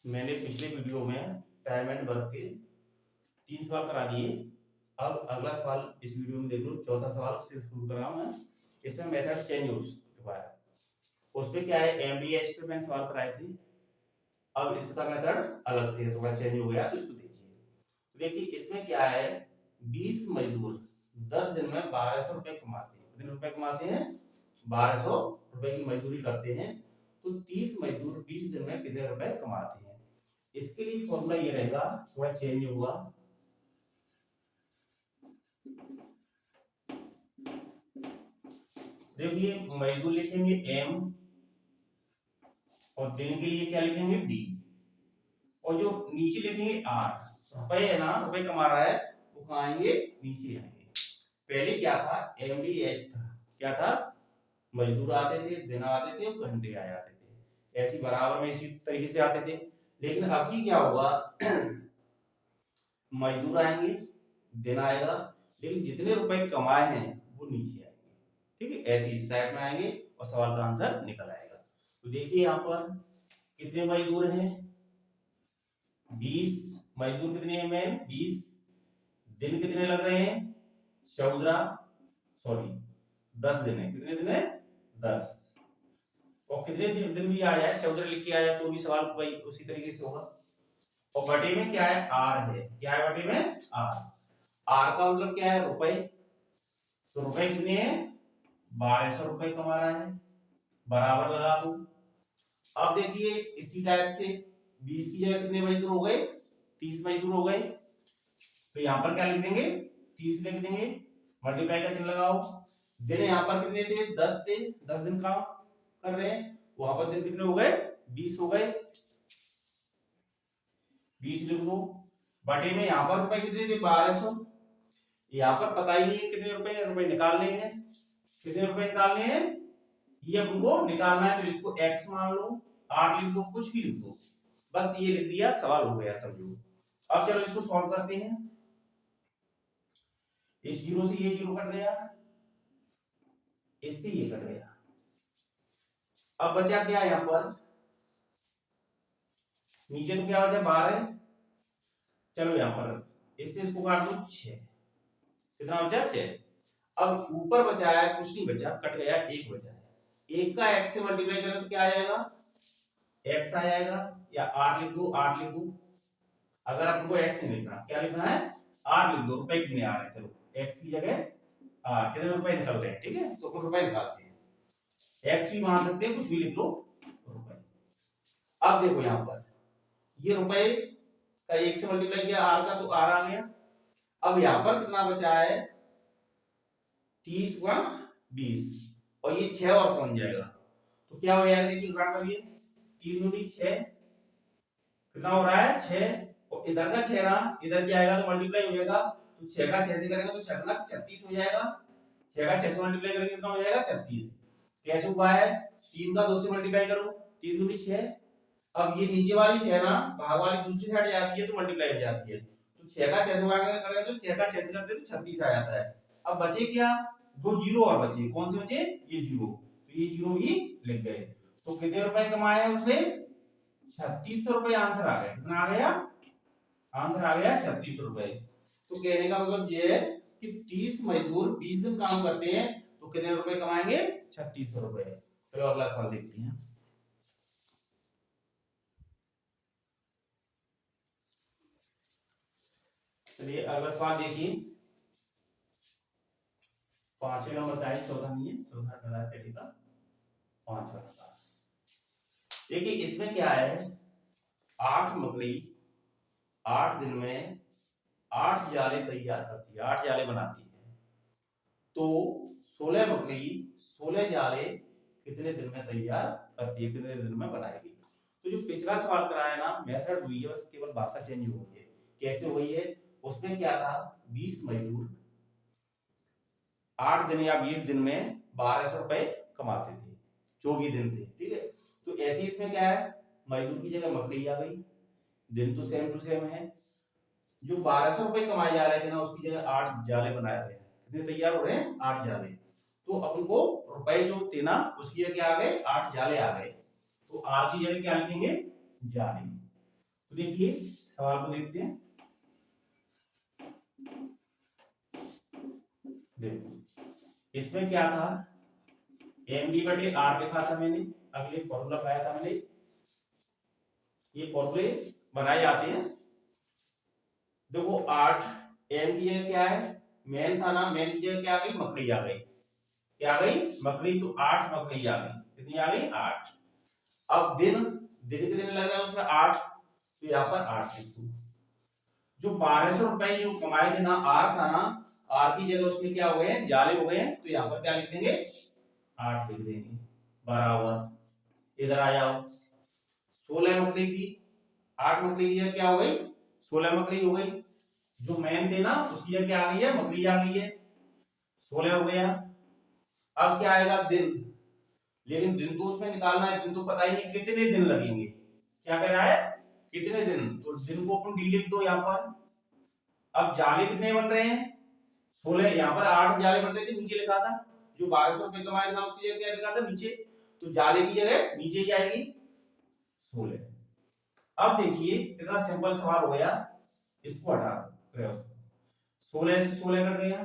मैंने पिछले वीडियो में टाइम एंड वर्क के 3 सवाल करा दिए। अब अगला सवाल इस वीडियो में देख लो, चौथा सवाल से शुरू कर रहा हूं मैं। इसमें मेथड चेंज हो चुका है। उसमें क्या है, एमडीएच पे मैंने सवाल कराए थे। अब इसका मेथड अलग से है, थोड़ा चेंज हो गया, तो इसको देखिए। तो देखिए इसमें क्या है, 20 मजदूर 10 दिन में 1200 रुपए कमाते हैं। कितने रुपए कमाते हैं? 1200 रुपए की मजदूरी करते हैं। तो 30 मजदूर 20 दिन में कितने रुपए कमाते हैं? इसके लिए फॉर्मूला ये रहेगा, थोड़ा चेंज हुआ। देखिए मजदूर लिखेंगे एम और दिन के लिए क्या लिखेंगे डी, और जो नीचे लिखेंगे आर। रुपए है ना, रुपए कमा रहा है, वो कहाँ आएंगे? नीचे आएंगे। पहले क्या था, एमडीएच था। क्या था? मजदूर आते थे, दिन आते थे, घंटे आ जाते थे, ऐसी बराबर में इसी तरीके से आते थे। लेकिन अभी क्या होगा, मजदूर आएंगे, दिन आएगा, लेकिन जितने रुपए कमाए हैं वो नीचे आएंगे। ठीक है, ऐसी इस साइड में आएंगे और सवाल का आंसर निकल आएगा। तो देखिए यहाँ पर कितने मजदूर हैं? 20 मजदूर कितने हैं मैम? 20। दिन कितने लग रहे हैं? 14, सॉरी 10 दिन है। कितने दिन है? 10। और कितने दिन भी आ जाए, 14 लिख के आया तो भी सवाल वही उसी तरीके से होगा। और बटे में क्या है? आर है। क्या है बटे में? आर। आर का मतलब क्या है? रुपए। तो रुपए कितने हैं? 1200 रुपए कमा रहा है, बराबर लगा दो। अब देखिए इसी टाइप से 20 की जगह कितने मजदूर हो गए? 30 मजदूर हो गए। तो यहाँ पर क्या लिख देंगे? 30 लिख देंगे, मल्टीप्लाई का चिन्ह लगाओ। दिन यहाँ पर कितने थे? 10 थे, 10 दिन काम कर रहे हैं। वहां पर दिन कितने हो गए? 20 हो गए, 20 लिख दो। बटे में यहाँ पर रुपए कितने थे? 1200। यहाँ पर पता ही नहीं है कितने रुपए, रुपए निकालने हैं। कितने रुपए निकालने हैं ये अपन को निकालना है, तो इसको x मान लो, r लिख दो, कुछ भी लिख दो, बस ये लिख दिया, सवाल हो गया, समझो। अब चलो इसको सॉल्व करते हैं। इस जीरो से ये जीरो कट गया, इससे ये कट गया। अब बचा क्या यहाँ पर? नीचे तो क्या बचा? 12। चलो यहाँ पर इससे इसको काट दो, 6। कितना बचा? 6। अब ऊपर बचा है, कुछ नहीं बचा, कट गया, 1 बचा है। 1 का x से मल्टीप्लाई करें तो क्या आ जाएगा? x आ जाएगा, या r लिख दो, r लिख दो। अगर आपको x नहीं लिखना, क्या लिखना है? r लिख दो। रुपए कितने आ रहे हैं? चलो x की जगह r, कितने रुपए निकल रहे हैं? ठीक है, तो अपन रुपए निकालते हैं। x भी मान सकते हैं, कुछ भी लिख लो, रुपए। अब देखो यहाँ पर ये रुपए का 1 से मल्टीप्लाई किया r का, तो r आ गया। अब यहाँ पर कितना बचा है? 30 गुणा 20, और ये 6 और पहुंच जाएगा, तो क्या हो जाएगा? देखिए गुणा करिए, 3 दूनी 6, कितना हो रहा है? 6। और इधर का 6 ना, इधर क्या आएगा? तो मल्टीप्लाई हो जाएगा, तो 6 का 6 से करेंगे तो 6 गुना 36 हो जाएगा। 6 का 6 से मल्टीप्लाई करेंगे कितना हो जाएगा? 36। कैसे हुआ है? 3 का 2 से मल्टीप्लाई करो, 3 दूनी 6। अब ये नीचे वाली 6 ना, भाग वाली दूसरी साइड जाती है तो मल्टीप्लाई हो जाती है, तो 6 का 6 से करेंगे तो 6 का 6 से करते तो 36 आ जाता है। अब बचे क्या? 2 जीरो और बचे। कौन से बचे? ये जीरो, तो ये जीरो ही लिख गए। तो कितने रुपए कमाए हैं उसने? 3600 रुपए आंसर आ गया। कितना आ गया? आंसर आ गया 3600 रुपए। तो कहने का मतलब ये है कि 30 मजदूर 20 दिन काम करते हैं, तो कितने रुपए कमाएंगे? 3600 रुपए। चलो अगला सवाल देखते हैं। चलिए अगला सवाल देखिए, 5वें नंबर का है, 14 नहीं है, 14 का है पहले का, 5वां सवाल। देखिए इसमें क्या है, 8 मकड़ी 8 दिन में 8 जाले तैयार करती है, 8 जाले बनाती है। तो 16 मकड़ी 16 जाले कितने दिन में तैयार करती है, कितने दिन में बनाएगी? तो जो पिछला सवाल कराया ना, मेथड हुई है, बस केवल भाषा चेंज हो गई है। कैसे हो गई है? उसमें क्या था, 20 मजदूर 8 दिन या 20 दिन में 1200 रुपए कमाते थे, 24 दिन थे। ठीक है, तो ऐसे इसमें क्या है, मजदूर की जगह मकड़ी आ गई, दिन तो सेम टू सेम है। जो 1200 रुपए कमाए जा रहे थे ना, उसकी जगह 8 जाले बनाए रहे हैं। कितने तैयार हो रहे हैं? 8 जाले। तो अपन को रुपए जो थे ना, उसकी जगह क्या आ गए? 8 जाले आ गए। तो आर की जगह क्या लिखेंगे? जाले। तो देखिए सवाल को देखते हैं। देखो इसमें क्या था, md बटे r लिखा था मैंने, अगले फॉर्मूला पाया था मैंने, ये फॉर्मूले बनाए जाते हैं। देखो 8 m की जगह क्या है, मैन था ना, मैन की जगह क्या आ गई, मकड़ी आ गई, क्या आ गई, मकड़ी, तो 8 मकड़ी आ गई, कितनी आ गई, 8। अब दिन कितने लग रहा है उसमें 8, तो यहाँ पर 8 लिख दूं। जो 1200 रुपए जो कमाए थे ना, आर था ना, आर की जगह उसमें क्या हो गए हैं, जाले हो गए हैं, तो यहाँ पर क्या लिख देंगे, 8 लिख देंगे, बराबर। इधर आ जाओ, 16 मकड़ी थी, 8 मकड़ी की जगह क्या हो गई, 16 मकड़ी हो गई। जो मैन थे ना उसकी जगह क्या आ गई है, मकड़ी आ गई है, 16 हो गया। अब क्या आएगा, दिन, लेकिन दिन तो उसमें निकालना है, दिन तो पता ही नहीं कितने दिन लगेंगे, क्या कह रहा है, कितने दिन, तो दिन को अपन डी लिख दो यहाँ पर। अब जाले कितने बन रहे हैं, 16, यहाँ पर 8 जाले बन रहे थे, नीचे लिखा था, जो 1200 रुपए कमाए था उसकी जगह क्या लिखा था, नीचे, तो जाले की जगह नीचे क्या आएगी, 16। अब देखिए कितना सिंपल सवाल हो गया, इसको हटा दो, 16 से 16 कट गया,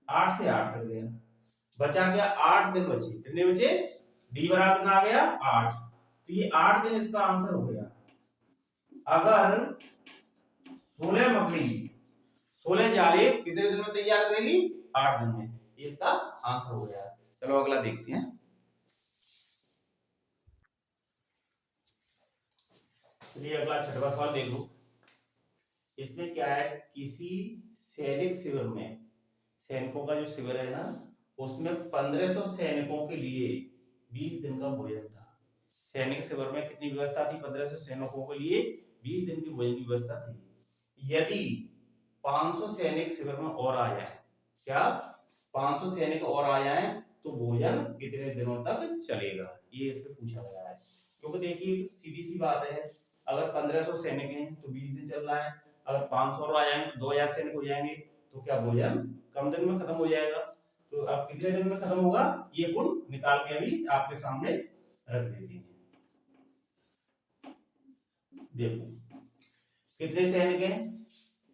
8 से 8 कट गया, बचा क्या, 8 दिन बचे, कितने बचे, डी बराबर कितना आ गया, 8, तो ये 8 दिन इसका आंसर हो गया। अगर 16 मकड़ी 16 जाले कितने दिन में तैयार करेगी, 8 दिन में, ये इसका आंसर हो गया। चलो अगला देखते हैं। चलिए अगला छठवां सवाल देख लो। इसमें क्या है, किसी सैनिक शिविर में, सैनिकों का जो शिविर है ना, उसमें 1500 सैनिकों के लिए 20 दिन का भोजन था। सैनिक शिविर में कितनी व्यवस्था थी, 1500 सैनिकों के लिए 20 दिन की भोजन की व्यवस्था थी। यदि 500 सैनिक शिविर में और आ जाए, क्या 500 सैनिक और आ जाए, तो भोजन कितने दिनों तक चलेगा, ये इस पे पूछा गया है। क्योंकि देखिए सीधी सी बात है, अगर 1500 सैनिक हैं तो 20 दिन चल रहा है, अगर 500 और आ जाएंगे तो 2000 सैनिक हो जाएंगे, तो क्या भोजन कम दिन में खत्म हो जाएगा। तो अब कितने दिन में खत्म होगा, ये कुल निकाल के अभी आपके सामने रख देते हैं। देखो कितने सैनिक हैं,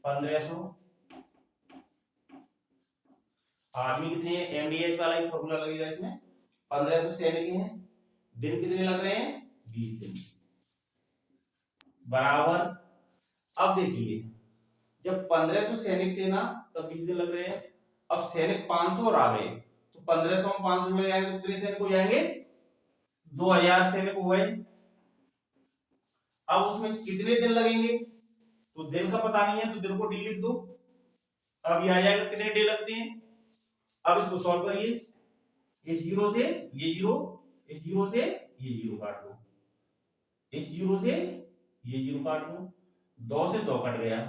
1500, आर्मी कितनी है, एमडीएच वाला ही फॉर्मूला लगेगा इसमें, 1500 सैनिक हैं, दिन कितने लग रहे हैं, 20 दिन, बराबर। अब देखिए जब 1500 सैनिक थे ना तब 20 दिन लग रहे हैं, अब सैनिक 500 और आ गए, तो 1500 में 500 जुड़ जाएंगे तो कितने सैनिक हो जाएंगे, 2000 सैनिक हो गए। अब उसमें कितने दिन लगेंगे, तो दिन का पता नहीं है, तो दिन को डी लिख दो, अब ये आ जाएगा कितने डे लगते हैं। अब इसको सॉल्व करिए, इस जीरो से ये जीरो, इस जीरो से ये जीरो काट दो, इस जीरो से ये जीरो काट दो, 2 से 2 कट गया,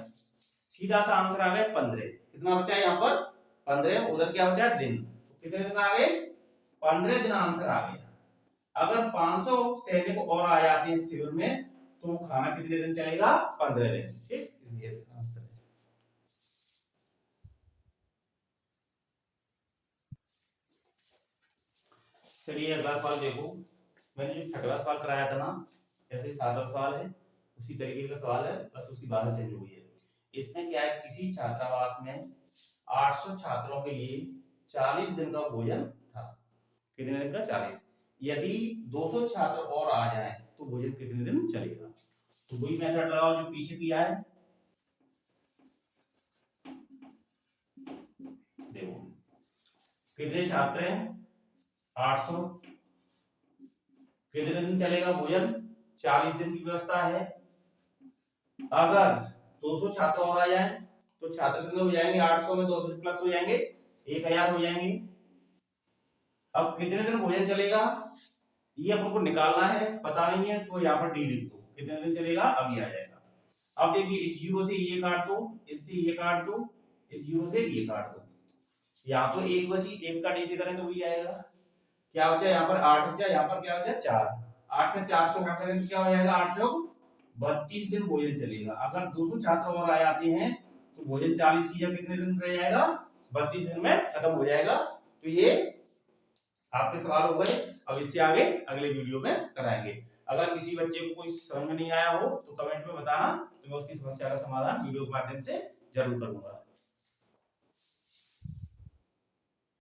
सीधा सा आंसर आ गया 15। कितना बचा है यहाँ पर, 15, उधर क्या बचा है, दिन, तो कितने दिन आ गए, 15 दिन आंसर आ गया। अगर 500 सैनिक और आ जाते हैं शिविर में, तो खाना कितने दिन चलेगा, 15 दिन, ठीक, ये आंसर है। चलिए अगला सवाल देखो, मैंने जो छठवां सवाल कराया था ना, ऐसे ही 7वां सवाल है, उसी तरीके का सवाल है, बस उसकी बात चेंज हुई है। इसमें क्या है, किसी छात्रावास में 800 छात्रों के लिए 40 दिन का भोजन था, कितने दिन का, 40। यदि 200 छात्र और आ जाए तो भोजन कितने दिन चलेगा, तो वही मेथड लगाओ जो पीछे किया है। देखो कितने छात्र हैं, 800, कितने दिन चलेगा भोजन, 40 दिन की व्यवस्था है। अगर 200 छात्र और आ जाए तो छात्र कितने हो जाएंगे, 800 में 200 प्लस हो जाएंगे, 1000 हो जाएंगे। अब कितने दिन भोजन चलेगा, ये अपन को निकालना है, पता नहीं है, तो यहाँ पर डी लिख दो, कितने दिन चलेगा, अभी आ जाएगा। अब देखिए इस जीरो से ये काट दो, इससे ये काट दो, इस जीरो से ये काट दो, यहाँ तो एक बची, एक का डी से करें तो वही आएगा, क्या बचा यहाँ पर 8 बचा, यहाँ पर क्या बचा 4, 8 का 4 से घटा करें तो क्या हो जाएगा, 832 दिन भोजन चलेगा। अगर 200 छात्र और आ जाते हैं तो भोजन 40 की जगह कितने दिन रह जाएगा, 32 दिन में खत्म हो जाएगा। तो ये आपके सवाल हो गए, अब इससे आगे अगले वीडियो में कराएंगे। अगर किसी बच्चे को कोई समझ में नहीं आया हो तो कमेंट में बताना, तो मैं उसकी समस्या का समाधान वीडियो के माध्यम से जरूर करूंगा।